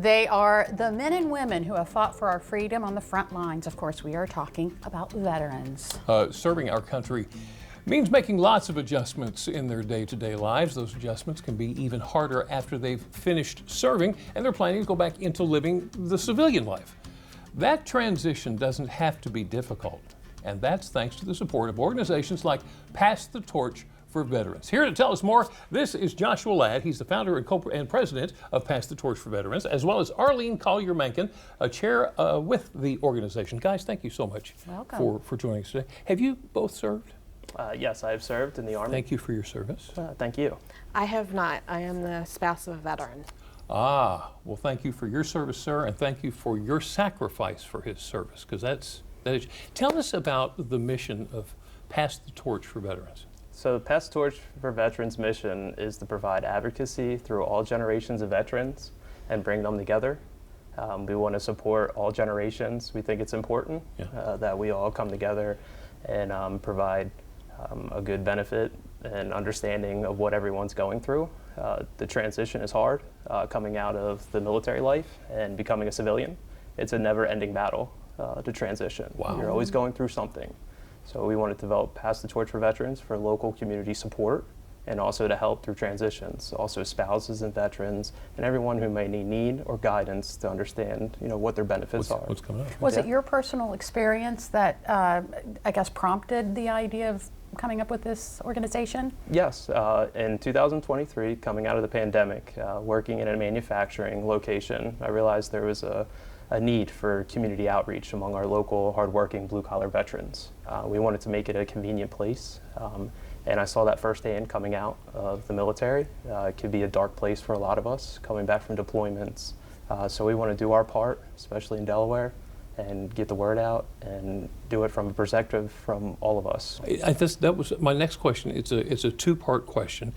They are the men and women who have fought for our freedom on the front lines. Of course, we are talking about veterans. Serving our country means making lots of adjustments in their day-to-day lives. Those adjustments can be even harder after they've finished serving and they're planning to go back into living the civilian life. That transition doesn't have to be difficult, and that's thanks to the support of organizations like Pass the Torch for Veterans. Here to tell us more, this is Joshua Ladd. He's the founder and president of Pass the Torch for Veterans, as well as Arlene Collier-Menken, a chair with the organization. Guys, thank you so much for joining us today. Have you both served? Yes, I have served in the Army. Thank you for your service. Thank you. I have not. I am the spouse of a veteran. Ah, well, thank you for your service, sir, and thank you for your sacrifice for his service, because that is. Tell us about the mission of Pass the Torch for Veterans. So Pass the Torch for Veterans' mission is to provide advocacy through all generations of veterans and bring them together. We want to support all generations. We think it's important that we all come together and provide a good benefit and understanding of what everyone's going through. The transition is hard, coming out of the military life and becoming a civilian. It's a never-ending battle to transition. Wow. You're always going through something. So we want to develop Pass the Torch for Veterans for local community support and also to help through transitions, also spouses and veterans and everyone who may need or guidance to understand, what their benefits are. What's coming up? Was it your personal experience that, I guess, prompted the idea of coming up with this organization? Yes, in 2023, coming out of the pandemic, working in a manufacturing location, I realized there was a need for community outreach among our local hardworking blue-collar veterans. We wanted to make it a convenient place, and I saw that firsthand coming out of the military. It could be a dark place for a lot of us coming back from deployments. So we want to do our part, especially in Delaware, and get the word out and do it from a perspective from all of us. That was my next question. It's a two-part question.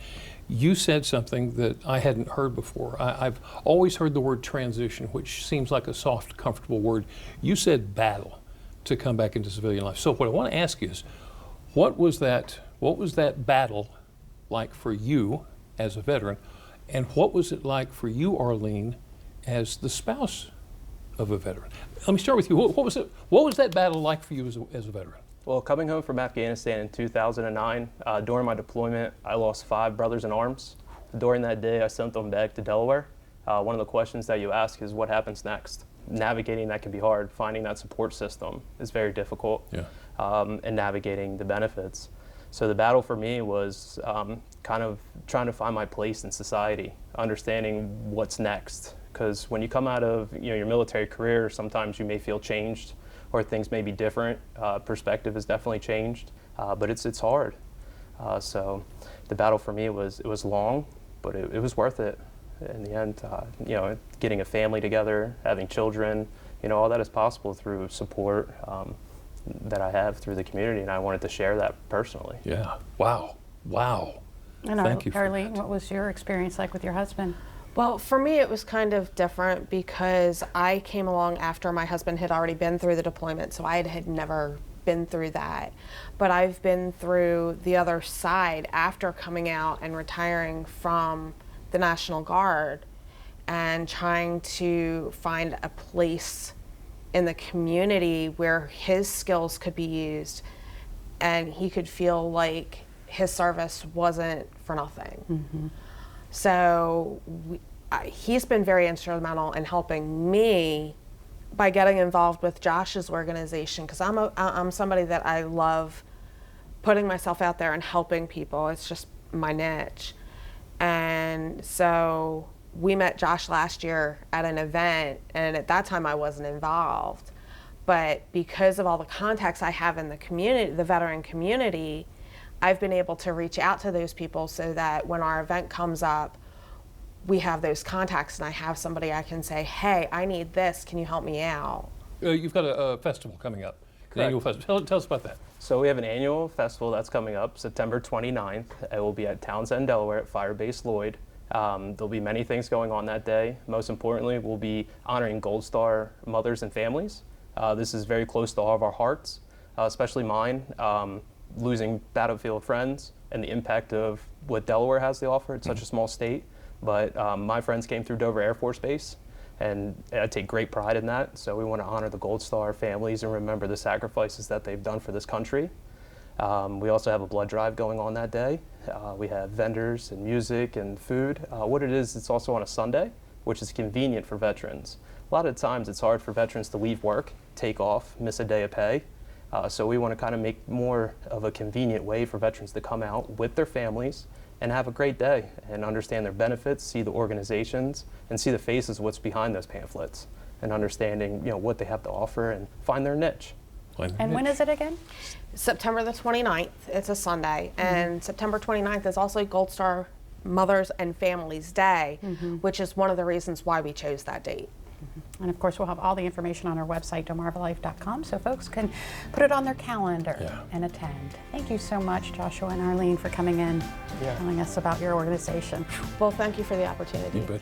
You said something that I hadn't heard before. I've always heard the word transition, which seems like a soft, comfortable word. You said battle to come back into civilian life. So what I want to ask you is, what was that battle like for you as a veteran, and what was it like for you, Arlene, as the spouse of a veteran? Let me start with you. What was that battle like for you as a veteran? Well, coming home from Afghanistan in 2009, during my deployment, I lost 5 brothers in arms. During that day, I sent them back to Delaware. One of the questions that you ask is, what happens next? Navigating that can be hard. Finding that support system is very difficult, and navigating the benefits. So the battle for me was kind of trying to find my place in society, understanding what's next. Because when you come out of your military career, sometimes you may feel changed, or things may be different. Perspective has definitely changed, but it's hard. So the battle for me was long, but it was worth it in the end. Getting a family together, having children, all that is possible through support that I have through the community, and I wanted to share that personally. Yeah. Wow. And Thank you for Arlene, that. what was your experience like with your husband? Well, for me, it was kind of different because I came along after my husband had already been through the deployment, so I had never been through that. But I've been through the other side after coming out and retiring from the National Guard and trying to find a place in the community where his skills could be used and he could feel like his service wasn't for nothing. Mm-hmm. So he's been very instrumental in helping me by getting involved with Josh's organization, because I'm somebody that I love putting myself out there and helping people. It's just my niche. And so we met Josh last year at an event, and at that time I wasn't involved. But because of all the contacts I have in the community, the veteran community, I've been able to reach out to those people so that when our event comes up, we have those contacts and I have somebody I can say, hey, I need this, can you help me out? You've got a festival coming up, an annual festival. Tell us about that. So we have an annual festival that's coming up September 29th. It will be at Townsend, Delaware at Fire Base Lloyd. There'll be many things going on that day. Most importantly, we'll be honoring Gold Star mothers and families. This is very close to all of our hearts, especially mine. Losing battlefield friends and the impact of what Delaware has to offer. It's such a small state, but my friends came through Dover Air Force Base. And I take great pride in that. So we want to honor the Gold Star families and remember the sacrifices that they've done for this country. We also have a blood drive going on that day. We have vendors and music and food. What it is, it's also on a Sunday, which is convenient for veterans. A lot of times it's hard for veterans to leave work, take off, miss a day of pay. So we want to kind of make more of a convenient way for veterans to come out with their families and have a great day and understand their benefits, see the organizations, and see the faces of what's behind those pamphlets, and understanding what they have to offer and find their niche. And when is it again? September the 29th, it's a Sunday, and September 29th is also Gold Star Mothers and Families Day, which is one of the reasons why we chose that date. And of course, we'll have all the information on our website, DelmarvaLife.com, so folks can put it on their calendar and attend. Thank you so much, Joshua and Arlene, for coming in, telling us about your organization. Well, thank you for the opportunity. You betcha.